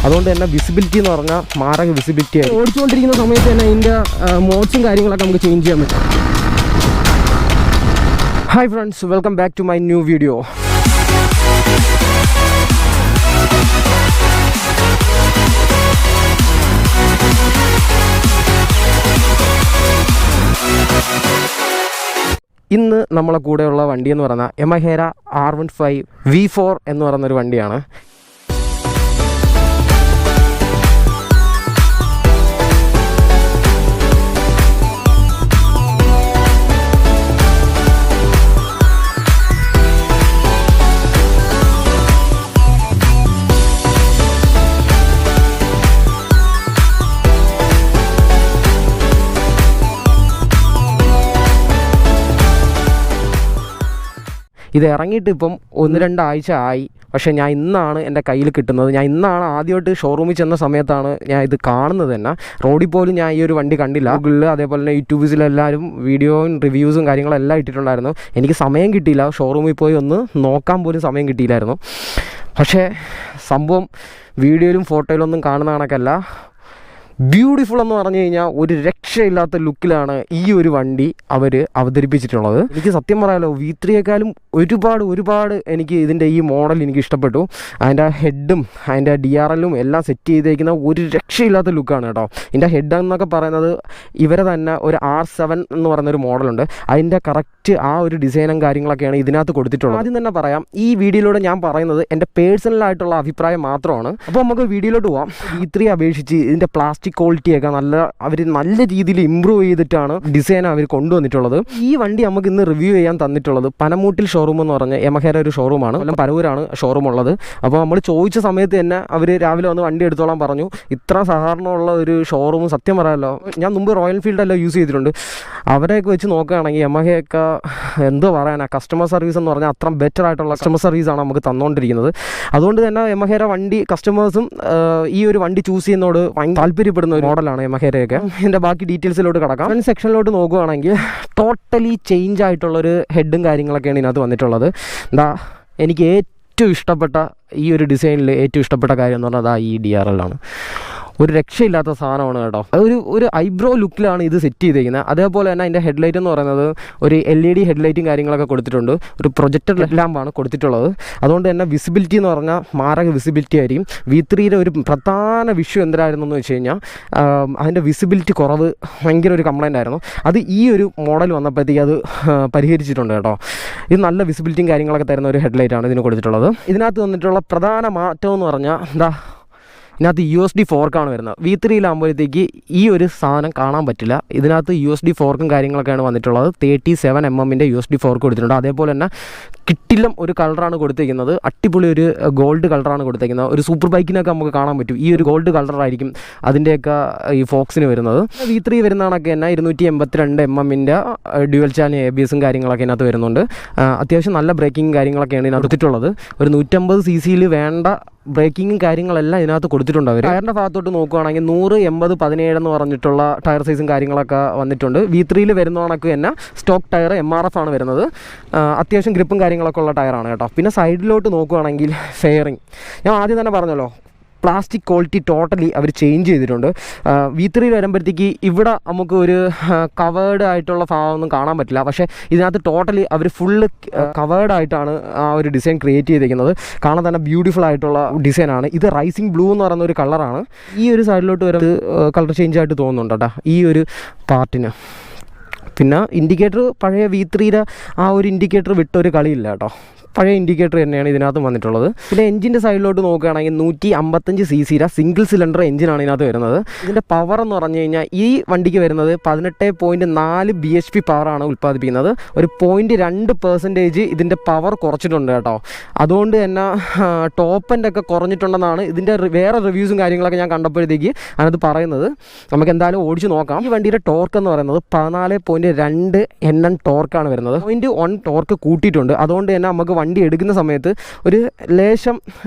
അതുകൊണ്ട് തന്നെ വിസിബിലിറ്റി എന്ന് പറഞ്ഞാൽ മാരക വിസിബിലിറ്റി ആയി. ഓടിച്ചുകൊണ്ടിരിക്കുന്ന സമയത്ത് തന്നെ അതിൻ്റെ മോഡ്സും കാര്യങ്ങളൊക്കെ നമുക്ക് ചേഞ്ച് ചെയ്യാൻ പറ്റും. Hi friends, welcome back to my new video. ഇന്ന് നമ്മളെ കൂടെയുള്ള വണ്ടി എന്ന് പറഞ്ഞാൽ യമഹേര R15 V4 എന്ന് പറയുന്നൊരു വണ്ടിയാണ്. ഇത് ഇറങ്ങിയിട്ട് ഇപ്പം 1-2 ആഴ്ച ആയി. പക്ഷേ ഞാൻ ഇന്നാണ് എൻ്റെ കയ്യിൽ കിട്ടുന്നത്. ഞാൻ ഇന്നാണ് ആദ്യമായിട്ട് ഷോറൂമിൽ ചെന്ന സമയത്താണ് ഞാൻ ഇത് കാണുന്നത് തന്നെ. റോഡിൽ പോലും ഞാൻ ഈ ഒരു വണ്ടി കണ്ടില്ല. ഗൂഗിളിൽ അതേപോലെ തന്നെ യൂട്യൂബിലെല്ലാവരും വീഡിയോയും റിവ്യൂസും കാര്യങ്ങളെല്ലാം ഇട്ടിട്ടുണ്ടായിരുന്നു. എനിക്ക് സമയം കിട്ടിയില്ല, ഷോറൂമിൽ പോയി ഒന്ന് നോക്കാൻ പോലും സമയം കിട്ടിയില്ലായിരുന്നു. പക്ഷേ സംഭവം വീഡിയോയിലും ഫോട്ടോയിലൊന്നും കാണുന്ന കണക്കല്ല. ബ്യൂട്ടിഫുൾ എന്ന് പറഞ്ഞു കഴിഞ്ഞാൽ ഒരു രക്ഷയില്ലാത്ത ലുക്കിലാണ് ഈ ഒരു വണ്ടി അവർ അവതരിപ്പിച്ചിട്ടുള്ളത്. എനിക്ക് സത്യം പറയാലോ, V3യേക്കാളും ഒരുപാട് എനിക്ക് ഇതിൻ്റെ ഈ മോഡൽ എനിക്ക് ഇഷ്ടപ്പെട്ടു. അതിൻ്റെ ഹെഡും അതിൻ്റെ DRLും എല്ലാം സെറ്റ് ചെയ്തേക്കുന്ന ഒരു രക്ഷയില്ലാത്ത ലുക്കാണ് കേട്ടോ. ഇതിൻ്റെ ഹെഡ് എന്നൊക്കെ പറയുന്നത് ഇവരെ തന്നെ ഒരു R7 എന്ന് പറയുന്നൊരു മോഡലുണ്ട്. അതിൻ്റെ കറക്റ്റ് ആ ഒരു ഡിസൈനും കാര്യങ്ങളൊക്കെയാണ് ഇതിനകത്ത് കൊടുത്തിട്ടുള്ളത്. ആദ്യം തന്നെ പറയാം, ഈ വീഡിയോയിലൂടെ ഞാൻ പറയുന്നത് എൻ്റെ പേഴ്സണലായിട്ടുള്ള അഭിപ്രായം മാത്രമാണ്. അപ്പോൾ നമുക്ക് വീഡിയോയിലോട്ട് പോവാം. V3 അപേക്ഷിച്ച് ഇതിൻ്റെ പ്ലാസ്റ്റിക് ക്വാളിറ്റിയൊക്കെ അവർ നല്ല രീതിയിൽ ഇമ്പ്രൂവ് ചെയ്തിട്ടാണ് ഡിസൈൻ അവർ കൊണ്ടുവന്നിട്ടുള്ളത്. ഈ വണ്ടി നമുക്ക് ഇന്ന് റിവ്യൂ ചെയ്യാൻ തന്നിട്ടുള്ളത് പനമൂട്ടിൽ ഷോറൂം എന്ന് പറഞ്ഞ യമഹേര ഒരു ഷോറൂമാണ്. എല്ലാം പരവൂരാണ് ഷോറൂം ഉള്ളത്. അപ്പോൾ നമ്മൾ ചോദിച്ച സമയത്ത് തന്നെ അവർ രാവിലെ വന്ന് വണ്ടി എടുത്തോളാൻ പറഞ്ഞു. ഇത്ര സഹകരണമുള്ള ഒരു ഷോറൂം സത്യം പറയാമല്ലോ. ഞാൻ മുമ്പ് റോയൽ എൻഫീൽഡെല്ലാം യൂസ് ചെയ്തിട്ടുണ്ട്. അവരെയൊക്കെ വെച്ച് നോക്കുകയാണെങ്കിൽ യമഹയൊക്കെ എന്തോ പറയാനാ, കസ്റ്റമർ സർവീസ് എന്ന് പറഞ്ഞാൽ അത്ര ബെറ്റർ ആയിട്ടുള്ള കസ്റ്റമർ സർവീസാണ് നമുക്ക് തന്നുകൊണ്ടിരിക്കുന്നത്. അതുകൊണ്ട് തന്നെ യമഹേര വണ്ടി കസ്റ്റമേഴ്സും ഈ ഒരു വണ്ടി ചൂസ് ചെയ്യുന്നതോട് ഭയങ്കര താല്പര്യപ്പെടുന്ന ഒരു മോഡലാണ് യമഹേരയൊക്കെ. ഇതിൻ്റെ ബാക്കി ഡീറ്റെയിൽസിലോട്ട് കിടക്കാം. ഫ്രണ്ട് സെക്ഷനിലോട്ട് നോക്കുകയാണെങ്കിൽ ടോട്ടലി ചേഞ്ച് ആയിട്ടുള്ളൊരു ഹെഡും കാര്യങ്ങളൊക്കെയാണ് ഇതിനകത്ത് വന്നിട്ടുള്ളത്. എനിക്ക് ഏറ്റവും ഇഷ്ടപ്പെട്ട ഈ ഒരു ഡിസൈനിൽ ഏറ്റവും ഇഷ്ടപ്പെട്ട കാര്യം എന്ന് പറഞ്ഞാൽ ഈ DRL ആണ്. ഒരു രക്ഷയില്ലാത്ത സാധനമാണ് കേട്ടോ. ഒരു ഐബ്രോ ലുക്കിലാണ് ഇത് സെറ്റ് ചെയ്തിരിക്കുന്നത്. അതേപോലെ തന്നെ അതിൻ്റെ ഹെഡ്ലൈറ്റ് എന്ന് പറയുന്നത് ഒരു LED ഹെഡ്ലൈറ്റും കാര്യങ്ങളൊക്കെ കൊടുത്തിട്ടുണ്ട്. ഒരു പ്രൊജക്ടർ ലാമ്പാണ് കൊടുത്തിട്ടുള്ളത്. അതുകൊണ്ട് തന്നെ വിസിബിലിറ്റി എന്ന് പറഞ്ഞാൽ മാരക വിസിബിലിറ്റി ആയിരിക്കും. V3യുടെ ഒരു പ്രധാന വിഷയം എന്തായിരുന്നു എന്ന് വെച്ച് കഴിഞ്ഞാൽ അതിൻ്റെ വിസിബിലിറ്റി കുറവ് ഭയങ്കര ഒരു കംപ്ലൈൻ്റ് ആയിരുന്നു. അത് ഈ ഒരു മോഡൽ വന്നപ്പോഴത്തേക്ക് അത് പരിഹരിച്ചിട്ടുണ്ട് കേട്ടോ. ഇത് നല്ല വിസിബിലിറ്റിയും കാര്യങ്ങളൊക്കെ തരുന്ന ഒരു ഹെഡ്ലൈറ്റാണ് ഇതിന് കൊടുത്തിട്ടുള്ളത്. ഇതിനകത്ത് വന്നിട്ടുള്ള പ്രധാന മാറ്റം എന്ന് പറഞ്ഞാൽ ഇതിനകത്ത് USB ഫോർക്കാണ് വരുന്നത്. V3യിലാകുമ്പോഴത്തേക്ക് ഈ ഒരു സാധനം കാണാൻ പറ്റില്ല. ഇതിനകത്ത് USB ഫോർക്കും കാര്യങ്ങളൊക്കെയാണ് വന്നിട്ടുള്ളത്. 37mm USB ഫോർക്ക് കൊടുത്തിട്ടുണ്ട്. അതേപോലെ തന്നെ കിട്ടില്ലം ഒരു കളറാണ് കൊടുത്തിരിക്കുന്നത്. അടിപൊളി ഒരു ഗോൾഡ് കളറാണ് കൊടുത്തിരിക്കുന്നത്. ഒരു സൂപ്പർ ബൈക്കിനൊക്കെ നമുക്ക് കാണാൻ പറ്റും. ഈ ഒരു ഗോൾഡ് കളറായിരിക്കും അതിൻ്റെയൊക്കെ ഈ ഫോക്സിന് വരുന്നത്. V3 വരുന്നതാണൊക്കെ തന്നെ 282mm ഡ്യുവൽ ചാനൽ ABSും കാര്യങ്ങളൊക്കെ ഇതിനകത്ത് വരുന്നുണ്ട്. അത്യാവശ്യം നല്ല ബ്രേക്കിങ്ങും കാര്യങ്ങളൊക്കെയാണ് ഇതിനകത്ത് കൊടുത്തിട്ടുള്ളത്. ഒരു 150cc വേണ്ട ബ്രേക്കിങ്ങും കാര്യങ്ങളെല്ലാം ഇതിനകത്ത് കൊടുത്തിട്ടുണ്ട് അവർ. ടയറിൻ്റെ ഭാഗത്തോട്ട് നോക്കുകയാണെങ്കിൽ 100, 80, 17 എന്ന് പറഞ്ഞിട്ടുള്ള ടയർ സൈസും കാര്യങ്ങളൊക്കെ വന്നിട്ടുണ്ട്. V3യിൽ വരുന്നതാണൊക്കെ തന്നെ സ്റ്റോക്ക് ടയർ MRF ആണ് വരുന്നത്. അത്യാവശ്യം ഗ്രിപ്പും കാര്യങ്ങളൊക്കെ ഉള്ള ടയറാണ് കേട്ടോ. പിന്നെ സൈഡിലോട്ട് നോക്കുകയാണെങ്കിൽ ഫെയറിങ് ഞാൻ ആദ്യം തന്നെ പറഞ്ഞല്ലോ, പ്ലാസ്റ്റിക് ക്വാളിറ്റി ടോട്ടലി അവർ ചേഞ്ച് ചെയ്തിട്ടുണ്ട്. V3 വരുമ്പോഴത്തേക്ക് ഇവിടെ നമുക്ക് ഒരു കവേർഡ് ആയിട്ടുള്ള ഭാഗമൊന്നും കാണാൻ പറ്റില്ല. പക്ഷേ ഇതിനകത്ത് ടോട്ടലി അവർ ഫുള്ള് കവേർഡ് ആയിട്ടാണ് ആ ഒരു ഡിസൈൻ ക്രിയേറ്റ് ചെയ്തിരിക്കുന്നത്. കാണാൻ തന്നെ ബ്യൂട്ടിഫുൾ ആയിട്ടുള്ള ഡിസൈനാണ്. ഇത് റൈസിങ് ബ്ലൂ എന്ന് പറയുന്ന ഒരു കളറാണ്. ഈ ഒരു സൈഡിലോട്ട് വരുന്നത് കളർ ചേഞ്ച് ആയിട്ട് തോന്നുന്നുണ്ട് കേട്ടോ ഈ ഒരു പാർട്ടിന്. പിന്നെ ഇൻഡിക്കേറ്റർ പഴയ V3യുടെ ആ ഒരു ഇൻഡിക്കേറ്റർ വിട്ടൊരു കളിയില്ല കേട്ടോ. പഴയ ഇൻഡിക്കേറ്റർ തന്നെയാണ് ഇതിനകത്ത് വന്നിട്ടുള്ളത്. പിന്നെ എഞ്ചിൻ്റെ സൈഡിലോട്ട് നോക്കുകയാണെങ്കിൽ 155cc സിംഗിൾ സിലിണ്ടർ എഞ്ചിനാണ് ഇതിനകത്ത് വരുന്നത്. ഇതിൻ്റെ പവർ എന്ന് പറഞ്ഞു കഴിഞ്ഞാൽ ഈ വണ്ടിക്ക് വരുന്നത് 18.4 bhp പവറാണ് ഉൽപ്പാദിപ്പിക്കുന്നത്. ഒരു 0.2% ഇതിൻ്റെ പവർ കുറച്ചിട്ടുണ്ട് കേട്ടോ. അതുകൊണ്ട് തന്നെ ടോപ്പ് എൻഡ് ഒക്കെ കുറഞ്ഞിട്ടുണ്ടെന്നാണ് ഇതിൻ്റെ വേറെ റിവ്യൂസും കാര്യങ്ങളൊക്കെ ഞാൻ കണ്ടപ്പോഴത്തേക്ക് അതിനകത്ത് പറയുന്നത്. നമുക്ക് എന്തായാലും ഓടിച്ച് നോക്കാം. ഈ വണ്ടിയുടെ ടോർക്ക് എന്ന് പറയുന്നത് 14.2 Nm ടോർക്കാണ് വരുന്നത്. 0.1 ടോർക്ക് കൂട്ടിയിട്ടുണ്ട്. അതുകൊണ്ട് തന്നെ നമുക്ക് വണ്ടി എടുക്കുന്ന സമയത്ത് ഒരു ലേശം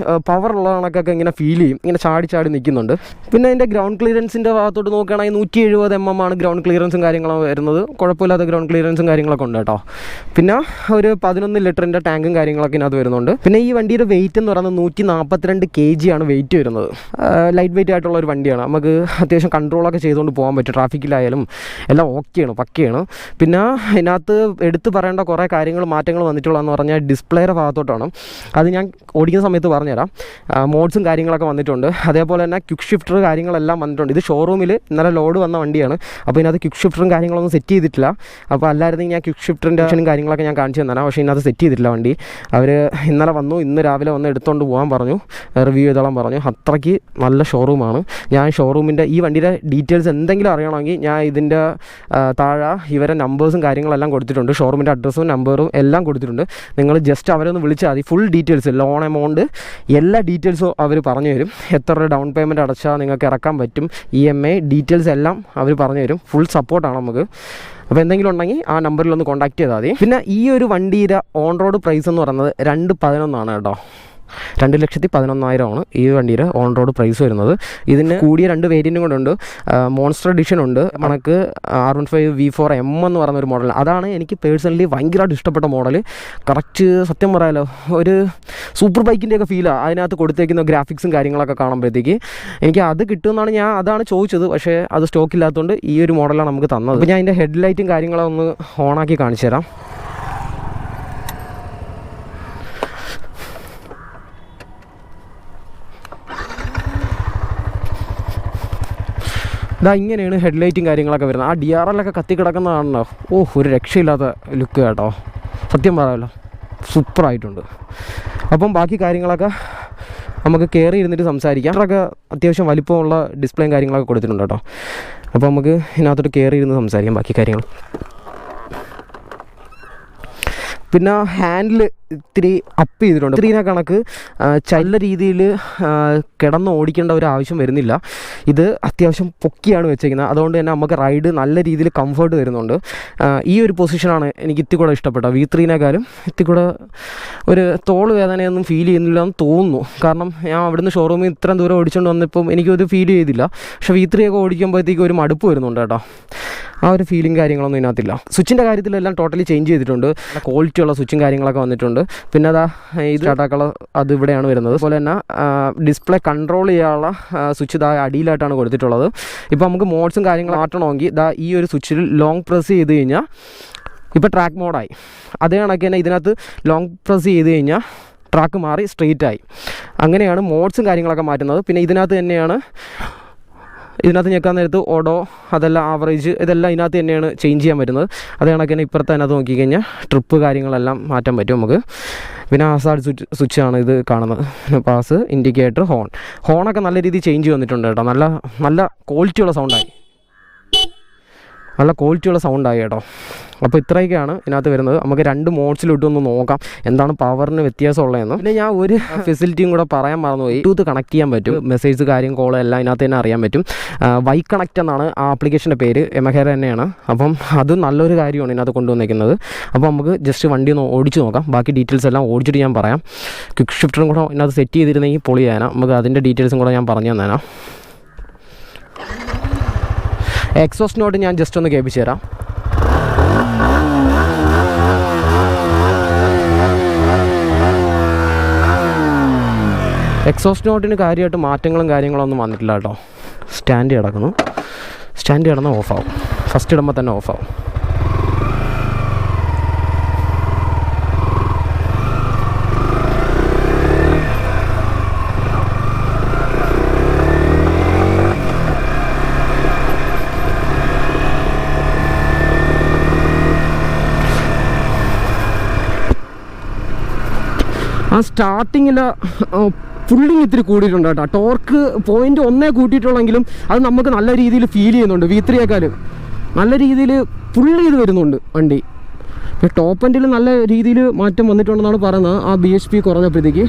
പവറുള്ള കണക്കൊക്കെ ഇങ്ങനെ ഫീൽ ചെയ്യും, ഇങ്ങനെ ചാടി നിൽക്കുന്നുണ്ട്. പിന്നെ അതിൻ്റെ ഗ്രൗണ്ട് ക്ലിയറൻസിൻ്റെ ഭാഗത്തോട്ട് നോക്കുകയാണെങ്കിൽ 170 mm ആണ് ഗ്രൗണ്ട് ക്ലിയറൻസും കാര്യങ്ങളും വരുന്നത്. കുഴപ്പമില്ലാത്ത ഗ്രൗണ്ട് ക്ലിയറൻസും കാര്യങ്ങളൊക്കെ ഉണ്ട് കേട്ടോ. പിന്നെ ഒരു 11 ലിറ്ററിൻ്റെ ടാങ്കും കാര്യങ്ങളൊക്കെ ഇതിനകത്ത് വരുന്നുണ്ട്. പിന്നെ ഈ വണ്ടിയുടെ വെയിറ്റ് എന്ന് പറയുന്നത് 142 kg ആണ് വെയിറ്റ് വരുന്നത്. ലൈറ്റ് വെയിറ്റ് ആയിട്ടുള്ള ഒരു വണ്ടിയാണ്. നമുക്ക് അത്യാവശ്യം കൺട്രോളൊക്കെ ചെയ്തുകൊണ്ട് പോകാൻ പറ്റും. ട്രാഫിക്കിലായാലും എല്ലാം ഓക്കെയാണ്, പക്കയാണ്. പിന്നെ ഇതിനകത്ത് എടുത്ത് പറയേണ്ട കുറേ കാര്യങ്ങൾ മാറ്റങ്ങൾ വന്നിട്ടുള്ളതെന്ന് പറഞ്ഞാൽ ഡിസ്പ്ലേയുടെ ഭാഗത്തോട്ടാണ്. അത് ഞാൻ ഓടിക്കുന്ന സമയത്ത് പറഞ്ഞുതരാം. മോഡ്സും കാര്യങ്ങളൊക്കെ വന്നിട്ടുണ്ട്. അതേപോലെ തന്നെ ക്വിക്ക് ഷിഫ്റ്റർ കാര്യങ്ങളെല്ലാം വന്നിട്ടുണ്ട്. ഇത് ഷോറൂമിൽ ഇന്നലെ ലോഡ് വന്ന വണ്ടിയാണ്. അപ്പോൾ ഇതിനകത്ത് ക്വിക്ക് ഷിഫ്റ്ററും കാര്യങ്ങളൊന്നും സെറ്റ് ചെയ്തിട്ടില്ല. അപ്പോൾ അല്ലായിരുന്നെങ്കിൽ ഞാൻ ക്വിക്ക് ഷിഫ്റ്ററിൻ്റെ ഓപ്ഷനും കാര്യങ്ങളൊക്കെ ഞാൻ കാണിച്ചു തന്നാണ്. പക്ഷേ ഇതിനകത്ത് സെറ്റ് ചെയ്തിട്ടില്ല വണ്ടി. അവർ ഇന്നലെ വന്നു, ഇന്ന് രാവിലെ വന്ന് എടുത്തുകൊണ്ട് പോകാൻ പറഞ്ഞു, റിവ്യൂ ചെയ്തോളാൻ പറഞ്ഞു. അത്രയ്ക്ക് നല്ല ഷോറൂമാണ്. ഞാൻ ഷോറൂമിൻ്റെ ഈ വണ്ടിയുടെ ഡീറ്റെയിൽസ് എന്തെങ്കിലും അറിയണമെങ്കിൽ ഞാൻ ഇതിൻ്റെ താഴെ ഇവരെ നമ്പേഴ്സും കാര്യങ്ങളെല്ലാം കൊടുത്തിട്ടുണ്ട്. ഷോറൂമിൻ്റെ അഡ്രസ്സും നമ്പറും എല്ലാം കൊടുത്തിട്ടുണ്ട്. നിങ്ങൾ ജസ്റ്റ് അവരെ ഒന്ന് വിളിച്ചാൽ മതി. ഫുൾ ഡീറ്റെയിൽസ്, ലോൺ എമൗണ്ട്, എല്ലാ ഡീറ്റെയിൽസും അവർ പറഞ്ഞു തരും. എത്ര രൂപ ഡൗൺ പേയ്മെൻറ്റ് അടച്ചാൽ നിങ്ങൾക്ക് ഇറക്കാൻ പറ്റും, EMI ഡീറ്റെയിൽസ് എല്ലാം അവർ പറഞ്ഞു തരും. ഫുൾ സപ്പോർട്ടാണ് നമുക്ക്. അപ്പോൾ എന്തെങ്കിലും ഉണ്ടെങ്കിൽ ആ നമ്പറിലൊന്ന് കോൺടാക്ട് ചെയ്താൽ മതി. പിന്നെ ഈ ഒരു വണ്ടിയുടെ ഓൺ റോഡ് പ്രൈസ് എന്ന് പറയുന്നത് 2,11 കേട്ടോ. 2,11,000 ഈ വണ്ടിയുടെ ഓൺ റോഡ് പ്രൈസ് വരുന്നത്. ഇതിന് കൂടിയ 2 വേരിയൻറ്റും കൂടെ ഉണ്ട്. മോൺസ്റ്റർ എഡിഷൻ ഉണ്ട്, കണക്ക് R15 V4M എന്ന് പറയുന്നൊരു മോഡൽ. അതാണ് എനിക്ക് പേഴ്സണലി ഭയങ്കരമായിട്ട് ഇഷ്ടപ്പെട്ട മോഡൽ. കറക്റ്റ് സത്യം പറയാലോ ഒരു സൂപ്പർ ബൈക്കിൻ്റെയൊക്കെ ഫീലാണ് അതിനകത്ത് കൊടുത്തേക്കുന്ന ഗ്രാഫിക്സും കാര്യങ്ങളൊക്കെ കാണുമ്പോഴത്തേക്ക്. എനിക്ക് അത് കിട്ടുമെന്നാണ് ഞാൻ അതാണ് ചോദിച്ചത്. പക്ഷേ അത് സ്റ്റോക്കില്ലാത്തതുകൊണ്ട് ഈ ഒരു മോഡലാണ് നമുക്ക് തന്നത്. അപ്പോൾ ഞാൻ അതിൻ്റെ ഹെഡ്ലൈറ്റും കാര്യങ്ങളൊന്ന് ഓണാക്കി കാണിച്ചു തരാം. ഇതാ ഇങ്ങനെയാണ് ഹെഡ്ലൈറ്റും കാര്യങ്ങളൊക്കെ വരുന്നത്. ആ DRL ഒക്കെ കത്തി കിടക്കുന്നതാണല്ലോ. ഒരു രക്ഷയില്ലാത്ത ലുക്ക് കേട്ടോ. സത്യം പറയാമല്ലോ, സൂപ്പറായിട്ടുണ്ട്. അപ്പം ബാക്കി കാര്യങ്ങളൊക്കെ നമുക്ക് കയറി ഇരുന്നിട്ട് സംസാരിക്കാം. അതൊക്കെ അത്യാവശ്യം വലിപ്പമുള്ള ഡിസ്പ്ലേയും കാര്യങ്ങളൊക്കെ കൊടുത്തിട്ടുണ്ട് കേട്ടോ. അപ്പോൾ നമുക്ക് ഇതിനകത്തോട്ട് കയറി ഇരുന്ന് സംസാരിക്കാം ബാക്കി കാര്യങ്ങൾ. പിന്നെ ഹാൻഡിൽ ഇത്തിരി അപ്പ് ചെയ്തിട്ടുണ്ട്. ഇത്തിരി കണക്ക് നല്ല രീതിയിൽ കിടന്ന് ഓടിക്കേണ്ട ഒരു ആവശ്യം വരുന്നില്ല. ഇത് അത്യാവശ്യം പൊക്കിയാണ് വെച്ചേക്കുന്നത്. അതുകൊണ്ട് തന്നെ നമുക്ക് റൈഡ് നല്ല രീതിയിൽ കംഫർട്ട് തരുന്നുണ്ട്. ഈ ഒരു പൊസിഷനാണ് എനിക്ക് ഇത്തിരി കൂടെ ഇഷ്ടപ്പെട്ടത്. V3-നേക്കാളും ഇത്തിരി കൂടെ ഒരു തോള് വേദനയൊന്നും ഫീൽ ചെയ്യുന്നില്ല എന്ന് തോന്നുന്നു. കാരണം ഞാൻ അവിടുന്ന് ഷോറൂമിൽ ഇത്രയും ദൂരം ഓടിച്ചുകൊണ്ട് വന്നപ്പം എനിക്കൊരു ഫീൽ ചെയ്തില്ല. പക്ഷേ V3 ഒക്കെ ഓടിക്കുമ്പോഴത്തേക്ക് ഒരു മടുപ്പ് വരുന്നുണ്ട് കേട്ടോ. ആ ഒരു ഫീലിംഗ് കാര്യങ്ങളൊന്നും ഇതിനകത്തില്ല. സ്വിച്ചിൻ്റെ കാര്യത്തിലെല്ലാം ടോട്ടലി ചേഞ്ച് ചെയ്തിട്ടുണ്ട്. ക്വാളിറ്റിയുള്ള സ്വിച്ചും കാര്യങ്ങളൊക്കെ വന്നിട്ടുണ്ട്. പിന്നെ അതാ ഇത് ടാറ്റാക്കള അത് ഇവിടെയാണ് വരുന്നത്. അതുപോലെ തന്നെ ഡിസ്പ്ലേ കൺട്രോൾ ചെയ്യാനുള്ള സ്വിച്ച് ഇതാ അടിയിലായിട്ടാണ് കൊടുത്തിട്ടുള്ളത്. ഇപ്പോൾ നമുക്ക് മോഡ്സും കാര്യങ്ങളും മാറ്റണമെങ്കിൽ ഇതാ ഈ ഒരു സ്വിച്ചിൽ ലോങ് പ്രസ് ചെയ്ത് കഴിഞ്ഞാൽ ഇപ്പോൾ ട്രാക്ക് മോഡായി. അതേ കണക്ക് തന്നെ ഇതിനകത്ത് ലോങ് പ്രസ് ചെയ്ത് കഴിഞ്ഞാൽ ട്രാക്ക് മാറി സ്ട്രെയിറ്റായി. അങ്ങനെയാണ് മോഡ്സും കാര്യങ്ങളൊക്കെ മാറ്റുന്നത്. പിന്നെ ഇതിനകത്ത് തന്നെയാണ് ഇതിനകത്ത് ഞെക്കാൻ നേരത്ത് ഓഡോ അതെല്ലാം ആവറേജ് ഇതെല്ലാം ഇതിനകത്ത് തന്നെയാണ് ചേഞ്ച് ചെയ്യാൻ പറ്റുന്നത്. അത് കണക്ക് തന്നെ ഇപ്പുറത്ത് അതിനകത്ത് നോക്കിക്കഴിഞ്ഞാൽ ട്രിപ്പ് കാര്യങ്ങളെല്ലാം മാറ്റാൻ പറ്റും നമുക്ക്. പിന്നെ ഹസാർഡ് സ്വിച്ചാണ് ഇത് കാണുന്നത്. പാസ്, ഇൻഡിക്കേറ്റർ, ഹോണൊക്കെ നല്ല രീതിയിൽ ചേഞ്ച് വന്നിട്ടുണ്ട് കേട്ടോ. നല്ല ക്വാളിറ്റിയുള്ള സൗണ്ടായി കേട്ടോ. അപ്പോൾ ഇത്രയൊക്കെയാണ് ഇതിനകത്ത് വരുന്നത്. നമുക്ക് 2 മോഡ്സിലിട്ടൊന്ന് നോക്കാം എന്താണ് പവറിന് വ്യത്യാസമുള്ളതെന്ന്. പിന്നെ ഞാൻ ഒരു ഫെസിലിറ്റിയും കൂടെ പറയാൻ മറന്നുപോയി. ബ്ലൂടൂത്ത് കണക്ട് ചെയ്യാൻ പറ്റും. മെസ്സേജ് കോൾ എല്ലാം ഇതിനകത്ത് തന്നെ അറിയാൻ പറ്റും. വൈ കണക്റ്റ് എന്നാണ് ആ ആപ്ലിക്കേഷൻ്റെ പേര്. യമഹേര തന്നെയാണ്. അപ്പം അത് നല്ലൊരു കാര്യമാണ് ഇതിനകത്ത് കൊണ്ടുവന്നിരിക്കുന്നത്. അപ്പോൾ നമുക്ക് ജസ്റ്റ് വണ്ടി ഒന്ന് ഓടിച്ച് നോക്കാം. ബാക്കി ഡീറ്റെയിൽസ് എല്ലാം ഓടിച്ചിട്ട് ഞാൻ പറയാം. ക്വിക്ക് ഷിഫ്റ്ററും കൂടെ ഇതിനകത്ത് സെറ്റ് ചെയ്തിരുന്നെങ്കിൽ പൊളിയാനാ. നമുക്ക് അതിൻ്റെ ഡീറ്റെയിൽസും കൂടെ ഞാൻ പറഞ്ഞു തന്നേനാ. എക്സോസ്റ്റ് നോട്ട് ഞാൻ ജസ്റ്റ് ഒന്ന് കേൾപ്പിച്ച് തരാം. എക്സോസ്റ്റ് നോട്ടിന് കാര്യമായിട്ട് മാറ്റങ്ങളും കാര്യങ്ങളൊന്നും വന്നിട്ടില്ല കേട്ടോ. സ്റ്റാൻഡ് കിടന്ന് ഓഫാവും. ഫസ്റ്റ് ഇടുമ്പോൾ തന്നെ ഓഫാവും. ആ സ്റ്റാർട്ടിങ്ങിൽ പുള്ളിങ് ഇത്തിരി കൂടിയിട്ടുണ്ട് കേട്ടോ. ടോർക്ക് പോയിൻ്റ് 1 കൂട്ടിയിട്ടുള്ളെങ്കിലും അത് നമുക്ക് നല്ല രീതിയിൽ ഫീൽ ചെയ്യുന്നുണ്ട്. V3-യേക്കാളും നല്ല രീതിയിൽ പുള്ളി ചെയ്ത് വരുന്നുണ്ട് വണ്ടി. ടോപ്പ് എൻഡിൽ നല്ല രീതിയിൽ മാറ്റം വന്നിട്ടുണ്ടെന്നാണ് പറയുന്നത്. ആ BHP കുറഞ്ഞപ്പോഴത്തേക്ക്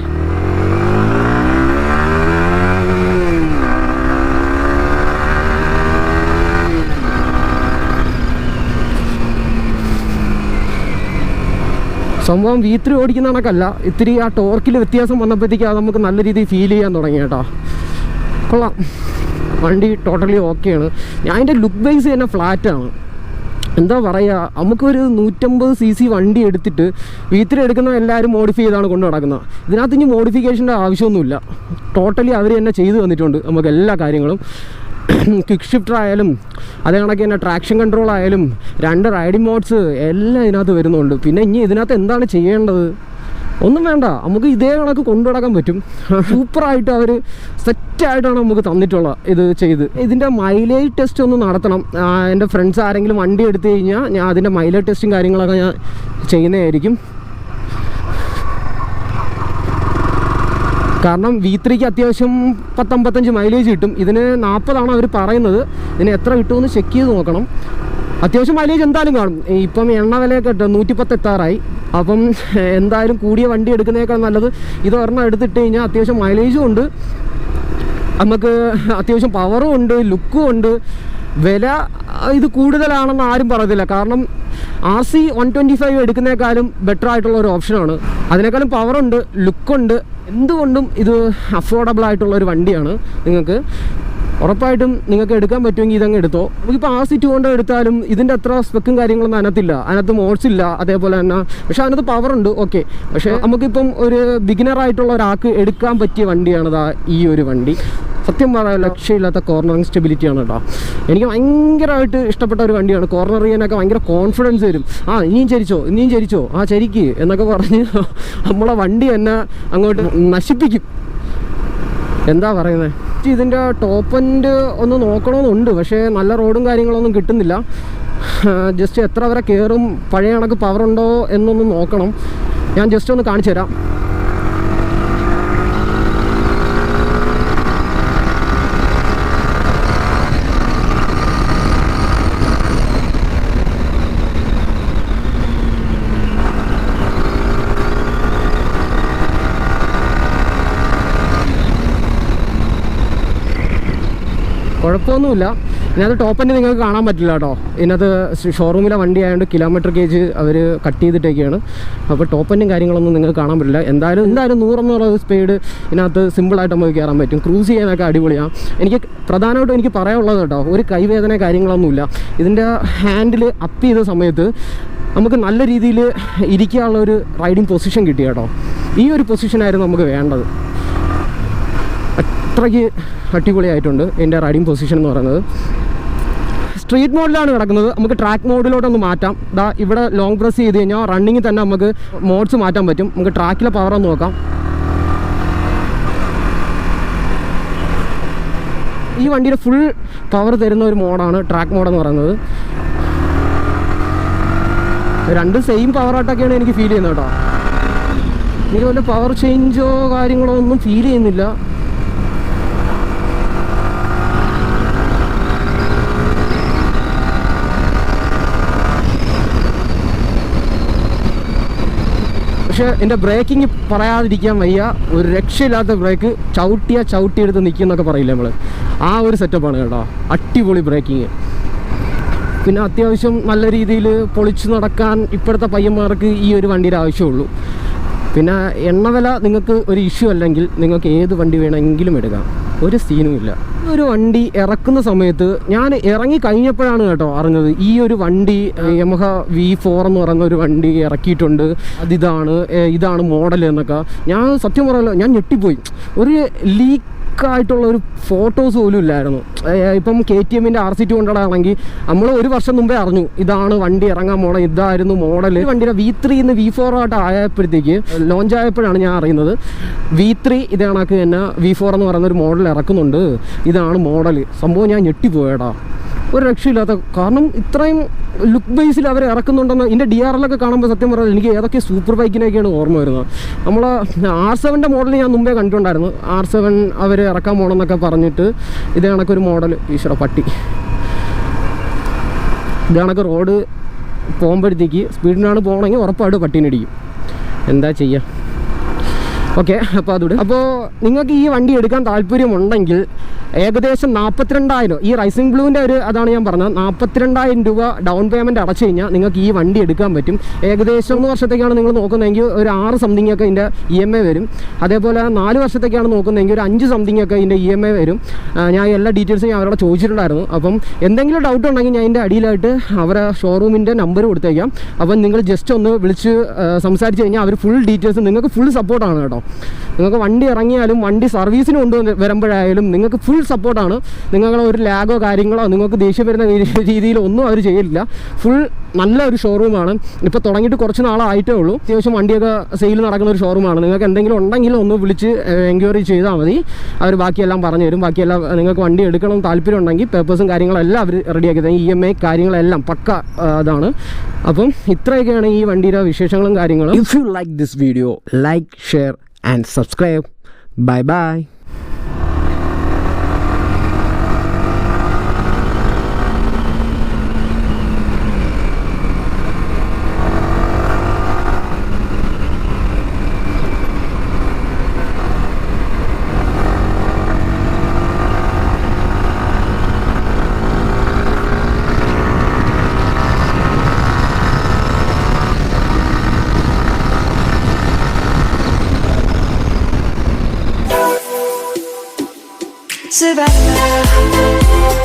സംഭവം V3 ഓടിക്കുന്ന കണക്കല്ല, ഇത്തിരി ആ ടോർക്കിൽ വ്യത്യാസം വന്നപ്പോഴത്തേക്ക് അത് നമുക്ക് നല്ല രീതിയിൽ ഫീൽ ചെയ്യാൻ തുടങ്ങി കേട്ടോ. കൊള്ളാം, വണ്ടി ടോട്ടലി ഓക്കെയാണ്. ഞാൻ അതിൻ്റെ ലുക്ക് ബേസ് തന്നെ ഫ്ലാറ്റാണ്. എന്താ പറയുക, നമുക്കൊരു 150cc വണ്ടി എടുത്തിട്ട് V3 എടുക്കുന്ന എല്ലാവരും മോഡിഫൈ ചെയ്താണ് കൊണ്ട് നടക്കുന്നത്. ഇതിനകത്ത് ഇനി മോഡിഫിക്കേഷൻ്റെ ആവശ്യമൊന്നുമില്ല. ടോട്ടലി അവർ തന്നെ ചെയ്തു തന്നിട്ടുണ്ട് നമുക്ക് എല്ലാ കാര്യങ്ങളും. ക്വിക്ക് ഷിഫ്റ്റർ ആയാലും അതേ കണക്ക് തന്നെ ട്രാക്ഷൻ കൺട്രോൾ ആയാലും 2 റൈഡിങ് മോഡ്സ് എല്ലാം ഇതിനകത്ത് വരുന്നുണ്ട്. പിന്നെ ഇനി ഇതിനകത്ത് എന്താണ് ചെയ്യേണ്ടത്? ഒന്നും വേണ്ട, നമുക്ക് ഇതേ കണക്ക് കൊണ്ടു നടക്കാൻ പറ്റും. സൂപ്പറായിട്ട് അവർ സെറ്റായിട്ടാണ് നമുക്ക് തന്നിട്ടുള്ളത് ഇത് ചെയ്ത്. ഇതിൻ്റെ മൈലേജ് ടെസ്റ്റ് ഒന്ന് നടത്തണം. എൻ്റെ ഫ്രണ്ട്സ് ആരെങ്കിലും വണ്ടി എടുത്തു കഴിഞ്ഞാൽ ഞാൻ അതിൻ്റെ മൈലേജ് ടെസ്റ്റും കാര്യങ്ങളൊക്കെ ഞാൻ ചെയ്യുന്നതായിരിക്കും. കാരണം V3ക്ക് അത്യാവശ്യം 10-55 മൈലേജ് കിട്ടും. ഇതിന് 40 അവർ പറയുന്നത്. ഇതിന് എത്ര കിട്ടുമെന്ന് ചെക്ക് ചെയ്ത് നോക്കണം. അത്യാവശ്യം മൈലേജ് എന്തായാലും കാണും. ഇപ്പം എണ്ണ വിലയൊക്കെ 110 എത്താറായി. അപ്പം എന്തായാലും കൂടിയ വണ്ടി എടുക്കുന്നതിനേക്കാൾ നല്ലത് ഇത് ഒരെണ്ണം എടുത്തിട്ട് കഴിഞ്ഞാൽ അത്യാവശ്യം മൈലേജും ഉണ്ട്, നമുക്ക് അത്യാവശ്യം പവറും ഉണ്ട്, ലുക്കും ഉണ്ട്. വില ഇത് കൂടുതലാണെന്ന് ആരും പറയത്തില്ല. കാരണം RC 125 എടുക്കുന്നതിനേക്കാളും ബെറ്റർ ആയിട്ടുള്ള ഒരു ഓപ്ഷനാണ്. അതിനേക്കാളും പവറുണ്ട്, ലുക്കുണ്ട്. എന്തുകൊണ്ടും ഇത് അഫോർഡബിൾ ആയിട്ടുള്ളൊരു വണ്ടിയാണ്. നിങ്ങൾക്ക് ഉറപ്പായിട്ടും നിങ്ങൾക്ക് എടുക്കാൻ പറ്റുമെങ്കിൽ ഇതങ്ങ് എടുത്തോ. നമുക്കിപ്പോൾ RC 200 എടുത്താലും ഇതിൻ്റെ അത്ര സ്പെക്കും കാര്യങ്ങളൊന്നും അതിനകത്തില്ല, അതിനകത്ത് മോഡ്സ് ഇല്ല. അതേപോലെ തന്നെ പക്ഷേ അതിനകത്ത് പവറുണ്ട്, ഓക്കെ. പക്ഷേ നമുക്കിപ്പം ഒരു ബിഗിനറായിട്ടുള്ള ഒരാൾക്ക് എടുക്കാൻ പറ്റിയ വണ്ടിയാണിതാ ഈ ഒരു വണ്ടി. സത്യം പറയാൻ ലക്ഷ്യമില്ലാത്ത കോർണറിങ് സ്റ്റെബിലിറ്റിയാണ് കേട്ടോ. എനിക്ക് ഭയങ്കരമായിട്ട് ഇഷ്ടപ്പെട്ട ഒരു വണ്ടിയാണ്. കോർണർ ചെയ്യാനൊക്കെ ഭയങ്കര കോൺഫിഡൻസ് തരും. ഇനിയും ചരിച്ചോ ചരിക്ക് എന്നൊക്കെ പറഞ്ഞ് നമ്മളെ വണ്ടി തന്നെ അങ്ങോട്ട് നശിപ്പിക്കും. എന്താ പറയുന്നത്, ഇതിൻ്റെ ടോപ്പ് എൻഡ് ഒന്ന് നോക്കണമെന്നുണ്ട്. പക്ഷേ നല്ല റോഡും കാര്യങ്ങളൊന്നും കിട്ടുന്നില്ല. ജസ്റ്റ് എത്ര വരെ കയറും, പഴയ കണക്ക് പവറുണ്ടോ എന്നൊന്ന് നോക്കണം. ഞാൻ ജസ്റ്റ് ഒന്ന് കാണിച്ചു തരാം. കുഴപ്പമൊന്നുമില്ല. ഇതിനകത്ത് ടോപ്പ് എൻഡ് നിങ്ങൾക്ക് കാണാൻ പറ്റില്ല കേട്ടോ. ഇതിനകത്ത് ഷോറൂമിലെ വണ്ടി ആയതുകൊണ്ട് കിലോമീറ്റർ ഗേജ് അവർ കട്ട് ചെയ്തിട്ടൊക്കെയാണ്. അപ്പോൾ ടോപ്പ് എൻഡും കാര്യങ്ങളൊന്നും നിങ്ങൾക്ക് കാണാൻ പറ്റില്ല. എന്തായാലും 100 എന്നുള്ള സ്പീഡ് ഇതിനകത്ത് സിമ്പിളായിട്ട് നമുക്ക് കയറാൻ പറ്റും. ക്രൂസ് ചെയ്യാനൊക്കെ അടിപൊളിയാണ്. പ്രധാനമായിട്ടും എനിക്ക് പറയാനുള്ളത് കേട്ടോ, ഒരു കൈവേദന കാര്യങ്ങളൊന്നുമില്ല. ഇതിൻ്റെ ഹാൻഡിൽ അപ്പ് ചെയ്ത സമയത്ത് നമുക്ക് നല്ല രീതിയിൽ ഇരിക്കാനുള്ള ഒരു റൈഡിങ് പൊസിഷൻ കിട്ടി കേട്ടോ. ഈ ഒരു പൊസിഷനായിരുന്നു നമുക്ക് വേണ്ടത്. അത്രയ്ക്ക് അടിപൊളിയായിട്ടുണ്ട് എൻ്റെ റൈഡിങ് പൊസിഷൻ എന്ന് പറയുന്നത്. സ്ട്രീറ്റ് മോഡിലാണ് കിടക്കുന്നത്. നമുക്ക് ട്രാക്ക് മോഡിലോട്ടൊന്ന് മാറ്റാം. ഇവിടെ ലോങ് പ്രസ് ചെയ്ത് കഴിഞ്ഞാൽ റണ്ണിങ്ങിൽ തന്നെ നമുക്ക് മോഡ്സ് മാറ്റാൻ പറ്റും. നമുക്ക് ട്രാക്കിലെ പവർ ഒന്ന് നോക്കാം. ഈ വണ്ടിയുടെ ഫുൾ പവർ തരുന്ന ഒരു മോഡാണ് ട്രാക്ക് മോഡെന്ന് പറയുന്നത്. രണ്ടും സെയിം പവറായിട്ടൊക്കെയാണ് എനിക്ക് ഫീൽ ചെയ്യുന്നത് കേട്ടോ. എനിക്ക് വല്ല പവർ ചേഞ്ചോ കാര്യങ്ങളോ ഒന്നും ഫീൽ ചെയ്യുന്നില്ല. പക്ഷേ എൻ്റെ ബ്രേക്കിങ് പറയാതിരിക്കാൻ വയ്യ. ഒരു രക്ഷയില്ലാത്ത ബ്രേക്ക്, ചവിട്ടിയെടുത്ത് നിൽക്കുന്നൊക്കെ പറയില്ല നമ്മൾ. ആ ഒരു സെറ്റപ്പാണ് കേട്ടോ. അടിപൊളി ബ്രേക്കിങ്. പിന്നെ അത്യാവശ്യം നല്ല രീതിയിൽ പൊളിച്ച് നടക്കാൻ ഇപ്പോഴത്തെ പയ്യന്മാർക്ക് ഈ ഒരു വണ്ടിയുടെ ആവശ്യമുള്ളൂ. പിന്നെ എണ്ണവില നിങ്ങൾക്ക് ഒരു ഇഷ്യൂ അല്ലെങ്കിൽ നിങ്ങൾക്ക് ഏത് വണ്ടി വേണമെങ്കിലും എടുക്കാം, ഒരു സീനുമില്ല. ഒരു വണ്ടി ഇറക്കുന്ന സമയത്ത് ഞാൻ ഇറങ്ങി കഴിഞ്ഞപ്പോഴാണ് കേട്ടോ അറിഞ്ഞത് ഈ ഒരു വണ്ടി യമഹ V4 എന്ന് പറയുന്ന ഒരു വണ്ടി ഇറക്കിയിട്ടുണ്ട്. ഇതാണ് മോഡൽ എന്നൊക്കെ. ഞാൻ സത്യം പറയാലോ, ഞാൻ ഞെട്ടിപ്പോയി. ഒരു ആയിട്ടുള്ള ഒരു ഫോട്ടോസ് പോലും ഇല്ലായിരുന്നു. ഇപ്പം KTMൻ്റെ RC 200 ആണെങ്കിൽ നമ്മൾ ഒരു വർഷം മുമ്പേ അറിഞ്ഞു ഇതാണ് വണ്ടി ഇറങ്ങാൻ പോണത്, ഇതായിരുന്നു മോഡൽ. വണ്ടിയുടെ V3 V4 ആയിട്ട് ആയപ്പോഴത്തേക്ക് ലോഞ്ച് ആയപ്പോഴാണ് ഞാൻ അറിയുന്നത് V3 ഇതേ കണക്ക് തന്നെ V4 എന്ന് പറയുന്ന ഒരു മോഡൽ ഇറക്കുന്നുണ്ട്, ഇതാണ് മോഡൽ. സംഭവം ഞാൻ ഞെട്ടിപ്പോയടാ. ഒരു രക്ഷയില്ലാത്ത, കാരണം ഇത്രയും ലുക്ക് ബേസിൽ അവർ ഇറക്കുന്നുണ്ടെന്ന്. ഇതിൻ്റെ DRLൊക്കെ കാണുമ്പോൾ സത്യം പറഞ്ഞാൽ എനിക്ക് ഏതൊക്കെ സൂപ്പർ ബൈക്കിനൊക്കെയാണ് ഓർമ്മ വരുന്നത്. നമ്മൾ R7ൻ്റെ മോഡൽ ഞാൻ മുമ്പേ കണ്ടിട്ടുണ്ടായിരുന്നു. R7 അവർ ഇറക്കാൻ പോകണമെന്നൊക്കെ പറഞ്ഞിട്ട് ഇതേ കണക്കൊരു മോഡൽ. ഈശ്വര പട്ടി, ഇതേ കണക്ക് റോഡ് പോകുമ്പോഴത്തേക്ക് സ്പീഡിനാണ് പോകണമെങ്കിൽ ഉറപ്പായിട്ട് പട്ടീനടിക്കും. എന്താ ചെയ്യുക. ഓക്കെ, അപ്പോൾ അതുകൊണ്ട് അപ്പോൾ നിങ്ങൾക്ക് ഈ വണ്ടി എടുക്കാൻ താല്പര്യമുണ്ടെങ്കിൽ ഏകദേശം 42,000 ഈ റൈസിംഗ് ബ്ലൂവിൻ്റെ ഒരു അതാണ് ഞാൻ പറഞ്ഞത്, 42,000 രൂപ ഡൗൺ പേയ്മെൻറ്റ് അടച്ചു കഴിഞ്ഞാൽ നിങ്ങൾക്ക് ഈ വണ്ടി എടുക്കാൻ പറ്റും. ഏകദേശം 1 വർഷത്തേക്കാണ് നിങ്ങൾ നോക്കുന്നതെങ്കിൽ ഒരു 6 സംതിങ് ഒക്കെ ഇതിൻ്റെ EMI വരും. അതേപോലെ 4 വർഷത്തേക്കാണ് നോക്കുന്നതെങ്കിൽ ഒരു 5 സംതിങ് ഒക്കെ ഇതിൻ്റെ EMI വരും. ഞാൻ എല്ലാ ഡീറ്റെയിൽസും ഞാൻ അവരോട് ചോദിച്ചിട്ടുണ്ടായിരുന്നു. അപ്പം എന്തെങ്കിലും ഡൗട്ട് ഉണ്ടെങ്കിൽ ഞാൻ ഇതിൻ്റെ അടിയിലായിട്ട് അവരെ ഷോറൂമിൻ്റെ നമ്പർ കൊടുത്തേക്കാം. അപ്പം നിങ്ങൾ ജസ്റ്റ് ഒന്ന് വിളിച്ച് സംസാരിച്ച് കഴിഞ്ഞാൽ അവർ ഫുൾ ഡീറ്റെയിൽസ് നിങ്ങൾക്ക് ഫുൾ സപ്പോർട്ടാണ് കേട്ടോ. നിങ്ങൾക്ക് വണ്ടി ഇറങ്ങിയാലും വണ്ടി സർവീസിന് കൊണ്ടുവന്ന് വരുമ്പോഴായാലും നിങ്ങൾക്ക് ഫുൾ സപ്പോർട്ടാണ്. നിങ്ങളുടെ ഒരു ലാഗോ കാര്യങ്ങളോ നിങ്ങൾക്ക് ദേഷ്യം വരുന്ന രീതിയിലോ ഒന്നും അവർ ചെയ്യില്ല. ഫുൾ നല്ലൊരു ഷോറൂമാണ്. ഇപ്പോൾ തുടങ്ങിയിട്ട് കുറച്ച് നാളായിട്ടേ ഉള്ളൂ. അത്യാവശ്യം വണ്ടിയൊക്കെ സെയിൽ നടക്കുന്ന ഒരു ഷോറൂമാണ്. നിങ്ങൾക്ക് എന്തെങ്കിലും ഉണ്ടെങ്കിൽ ഒന്ന് വിളിച്ച് എൻക്വയറി ചെയ്താൽ മതി. അവർ ബാക്കിയെല്ലാം പറഞ്ഞു തരും. ബാക്കിയെല്ലാം നിങ്ങൾക്ക് വണ്ടി എടുക്കണം താല്പര്യം ഉണ്ടെങ്കിൽ പേപ്പേഴ്സും കാര്യങ്ങളെല്ലാം അവർ റെഡിയാക്കി തരും. EMI കാര്യങ്ങളെല്ലാം പക്ക അതാണ്. അപ്പം ഇത്രയൊക്കെയാണ് ഈ വണ്ടിയുടെ വിശേഷങ്ങളും കാര്യങ്ങളും. If you like this video, like, share and subscribe. Bye bye. Survivor.